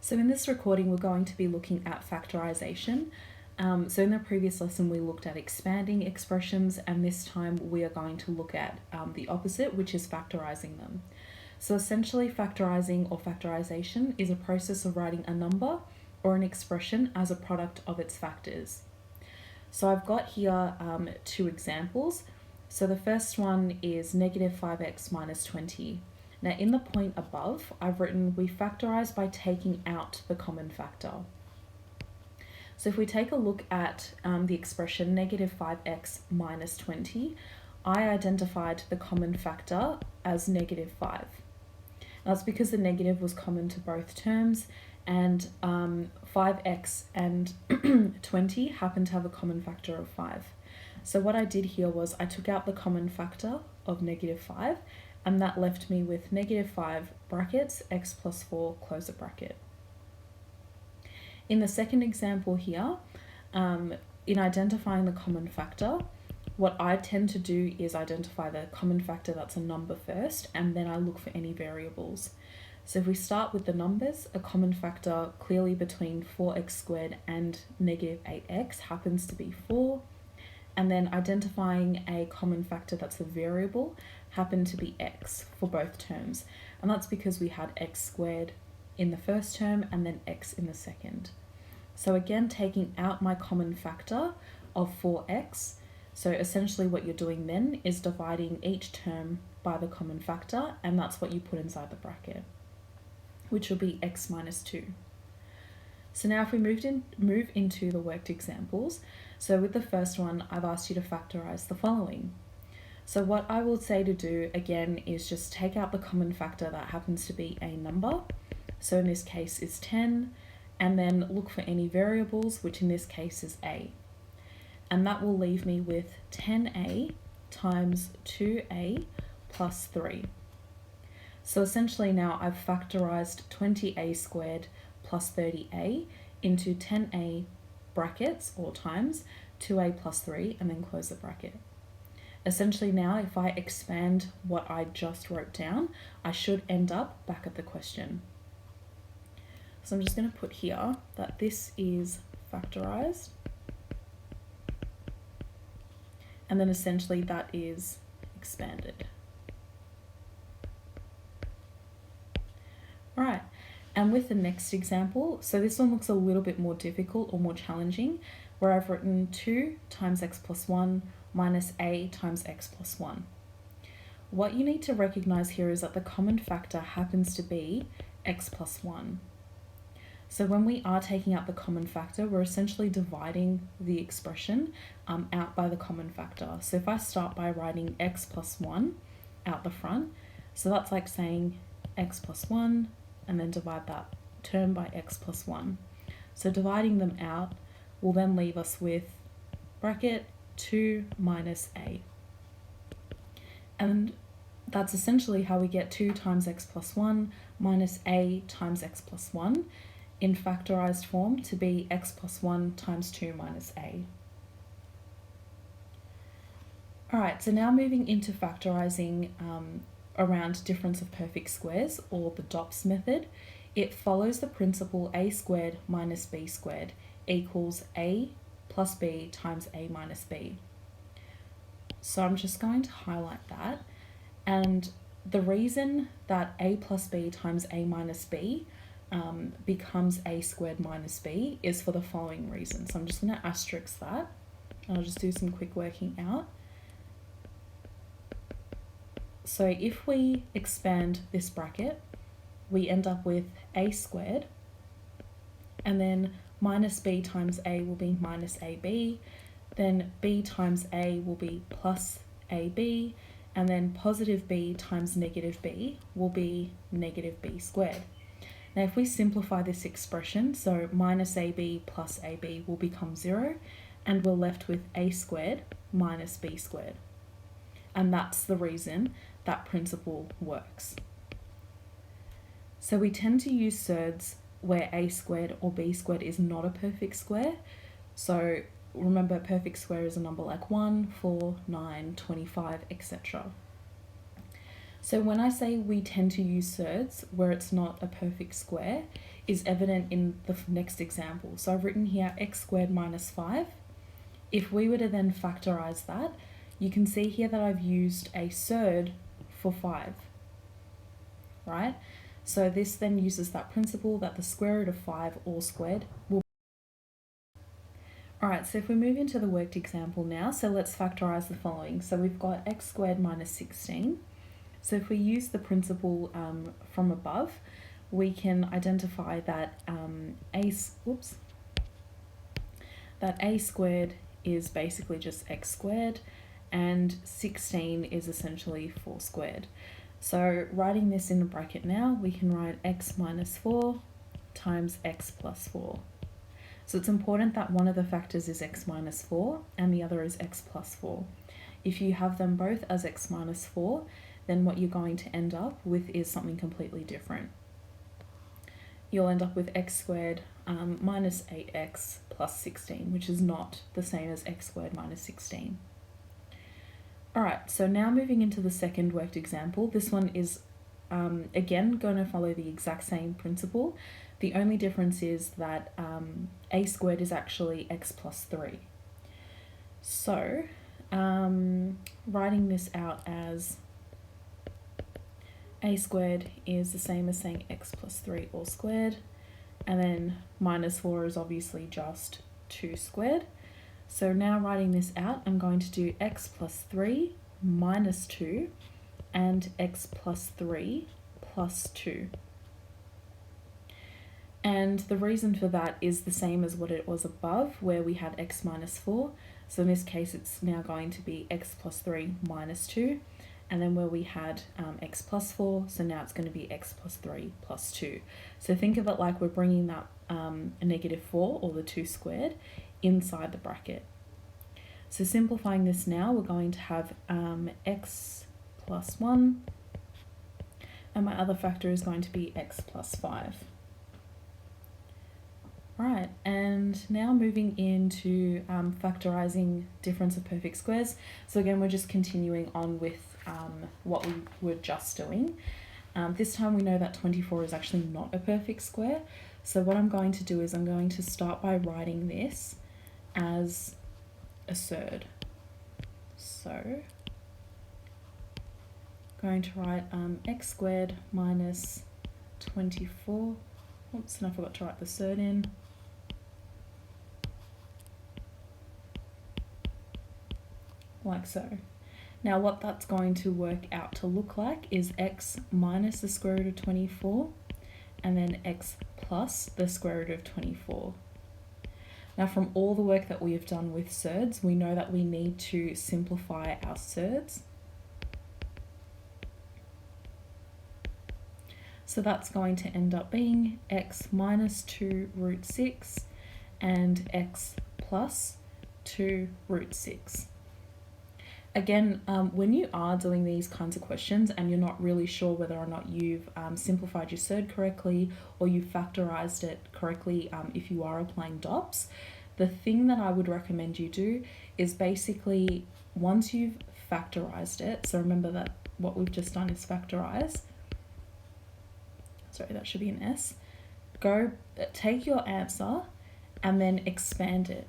So in this recording, we're going to be looking at factorization. So in the previous lesson, we looked at expanding expressions, and this time we are going to look at the opposite, which is factorizing them. So essentially, factorizing or factorization is a process of writing a number or an expression as a product of its factors. So I've got here two examples. So the first one is negative 5x minus 20. Now in the point above, I've written we factorize by taking out the common factor. So if we take a look at the expression negative 5x minus 20, I identified the common factor as negative 5. That's because the negative was common to both terms, and 5x and 20 happen to have a common factor of 5. So what I did here was I took out the common factor of negative 5, and that left me with negative 5 brackets x plus 4 close the bracket. In the second example here, in identifying the common factor, what I tend to do is identify the common factor that's a number first, and then I look for any variables. So if we start with the numbers, a common factor clearly between 4x squared and negative 8x happens to be 4. And then identifying a common factor that's a variable happened to be x for both terms. And that's because we had x squared in the first term and then x in the second. So again, taking out my common factor of 4x, so essentially what you're doing then is dividing each term by the common factor, and that's what you put inside the bracket, which will be x minus 2. So now if we move into the worked examples, so with the first one, I've asked you to factorize the following. So what I will say to do again is just take out the common factor that happens to be a number. So in this case is 10, and then look for any variables, which in this case is a. And that will leave me with 10a times 2a plus 3. So essentially now I've factorized 20a squared plus 30a into 10a brackets or times 2a plus 3 and then close the bracket. Essentially now if I expand what I just wrote down, I should end up back at the question. So I'm just going to put here that this is factorized, and then essentially that is expanded. All right, and with the next example, so this one looks a little bit more difficult or more challenging, where I've written 2 times x plus 1 minus a times x plus 1. What you need to recognize here is that the common factor happens to be x plus 1. So when we are taking out the common factor, we're essentially dividing the expression out by the common factor. So if I start by writing x plus 1 out the front, so that's like saying x plus 1 and then divide that term by x plus 1. So dividing them out will then leave us with bracket 2 minus a. And that's essentially how we get 2 times x plus 1 minus a times x plus 1 in factorized form to be x plus 1 times 2 minus a. All right, so now moving into factorizing around difference of perfect squares, or the DOPS method, it follows the principle a squared minus b squared equals a plus b times a minus b. So I'm just going to highlight that, and the reason that a plus b times a minus b becomes a squared minus b is for the following reason. So I'm just going to asterisk that, and I'll just do some quick working out. So if we expand this bracket, we end up with a squared, and then minus b times a will be minus ab, then b times a will be plus ab, and then positive b times negative b will be negative b squared. Now if we simplify this expression, so minus ab plus ab will become 0, and we're left with a squared minus b squared. And that's the reason that principle works. So we tend to use surds where a squared or b squared is not a perfect square. So remember, perfect square is a number like 1, 4, 9, 25, etc. So when I say we tend to use surds where it's not a perfect square is evident in the next example. So I've written here x squared minus 5. If we were to then factorize that, you can see here that I've used a surd for 5, right? So this then uses that principle that the square root of 5 all squared will. Alright, so if we move into the worked example now, so let's factorize the following. So we've got x squared minus 16. So if we use the principle from above, we can identify that that a squared is basically just x squared, and 16 is essentially 4 squared. So writing this in a bracket now, we can write x minus 4 times x plus 4. So it's important that one of the factors is x minus 4 and the other is x plus 4. If you have them both as x minus 4, then what you're going to end up with is something completely different. You'll end up with x squared minus 8x plus 16, which is not the same as x squared minus 16. Alright, so now moving into the second worked example, this one is again going to follow the exact same principle. The only difference is that a squared is actually x plus 3. So writing this out as a squared is the same as saying x plus 3 all squared, and then minus 4 is obviously just 2 squared. So now writing this out, I'm going to do x plus 3 minus 2 and x plus 3 plus 2. And the reason for that is the same as what it was above, where we had x minus 4. So in this case, it's now going to be x plus 3 minus 2. And then where we had x plus 4, so now it's going to be x plus 3 plus 2. So think of it like we're bringing that a negative 4, or the 2 squared, inside the bracket. So simplifying this now, we're going to have x plus 1, and my other factor is going to be x plus 5. Right, and now moving into factorising difference of perfect squares. So again, we're just continuing on with what we were just doing. This time we know that 24 is actually not a perfect square. So what I'm going to do is I'm going to start by writing this as a surd. So I'm going to write x squared minus 24. Oops, and I forgot to write the surd in. Like so. Now what that's going to work out to look like is x minus the square root of 24 and then x plus the square root of 24. Now from all the work that we have done with surds, we know that we need to simplify our surds. So that's going to end up being x minus 2 root 6 and x plus 2 root 6. Again, when you are doing these kinds of questions and you're not really sure whether or not you've simplified your surd correctly or you've factorized it correctly if you are applying DOPS, the thing that I would recommend you do is basically, once you've factorized it, so remember that what we've just done is factorize, sorry, that should be an S, go take your answer and then expand it.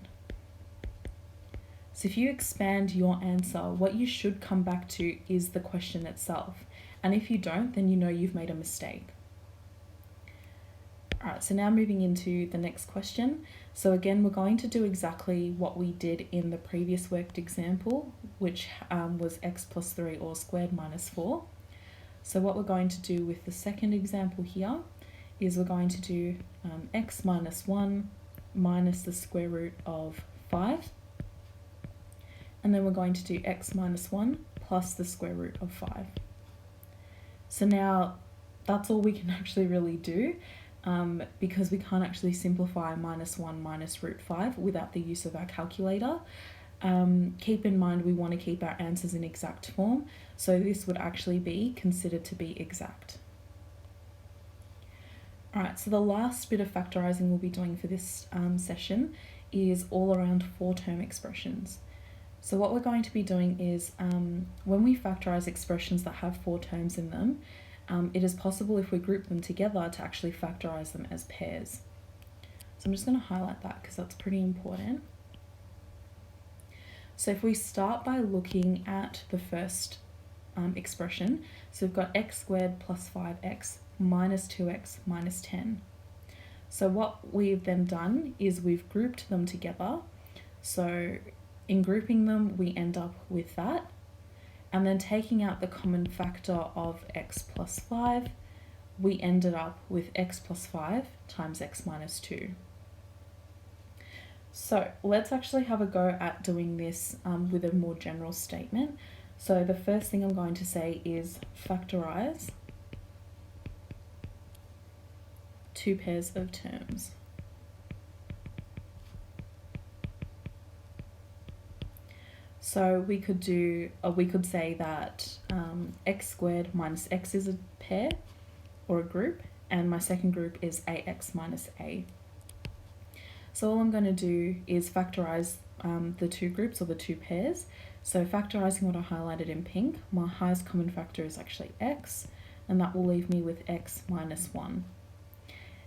So if you expand your answer, what you should come back to is the question itself. And if you don't, then you know you've made a mistake. All right, so now moving into the next question. So again, we're going to do exactly what we did in the previous worked example, which was x plus 3 all squared minus 4. So what we're going to do with the second example here is we're going to do x minus 1 minus the square root of 5. And then we're going to do x minus 1 plus the square root of 5. So now that's all we can actually really do because we can't actually simplify minus 1 minus root 5 without the use of our calculator. Keep in mind we want to keep our answers in exact form, so this would actually be considered to be exact. Alright, so the last bit of factorising we'll be doing for this session is all around 4-term expressions. So what we're going to be doing is when we factorize expressions that have 4 terms in them, it is possible if we group them together to actually factorize them as pairs. So I'm just going to highlight that because that's pretty important. So if we start by looking at the first expression, so we've got x squared plus 5x minus 2x minus 10. So what we've then done is we've grouped them together. So in grouping them, we end up with that. And then taking out the common factor of x plus 5, we ended up with x plus 5 times x minus 2. So let's actually have a go at doing this with a more general statement. So the first thing I'm going to say is factorize 2 pairs of terms. So we could say that x squared minus x is a pair or a group, and my second group is ax minus a. So all I'm going to do is factorize the 2 groups or the 2 pairs. So factorizing what I highlighted in pink, my highest common factor is actually x, and that will leave me with x minus 1.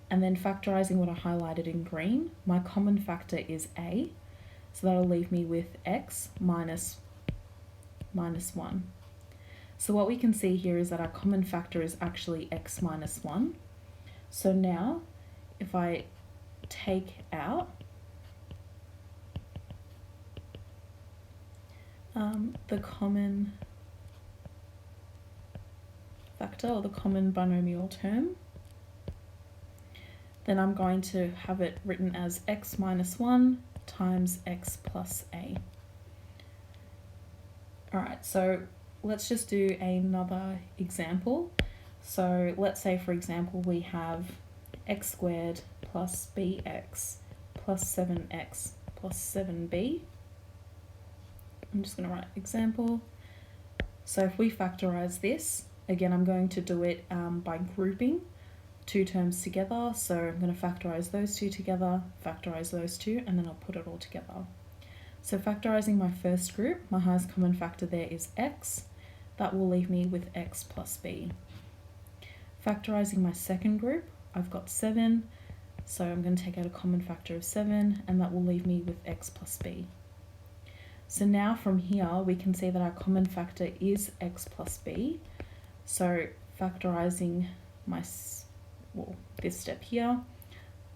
And then factorizing what I highlighted in green, my common factor is a, so that'll leave me with x minus 1. So what we can see here is that our common factor is actually x minus 1. So now, if I take out the common factor or the common binomial term, then I'm going to have it written as x minus 1 times x plus a. Alright, so let's just do another example. So let's say, for example, we have x squared plus bx plus 7x plus 7b. I'm just going to write example. So if we factorize this, again, I'm going to do it by grouping 2 terms together. So I'm going to factorize those 2 together, factorize those 2, and then I'll put it all together. So factorizing my first group, my highest common factor there is x. That will leave me with x plus b. Factorizing my second group, I've got 7. So I'm going to take out a common factor of 7, and that will leave me with x plus b. So now from here, we can see that our common factor is x plus b. So factorizing this step here,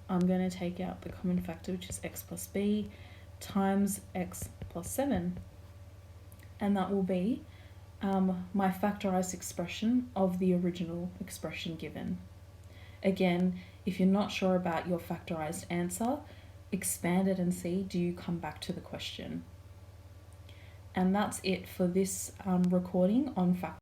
I'm going to take out the common factor, which is x plus b, times x plus 7. And that will be my factorized expression of the original expression given. Again, if you're not sure about your factorized answer, expand it and see, do you come back to the question? And that's it for this recording on factorizing.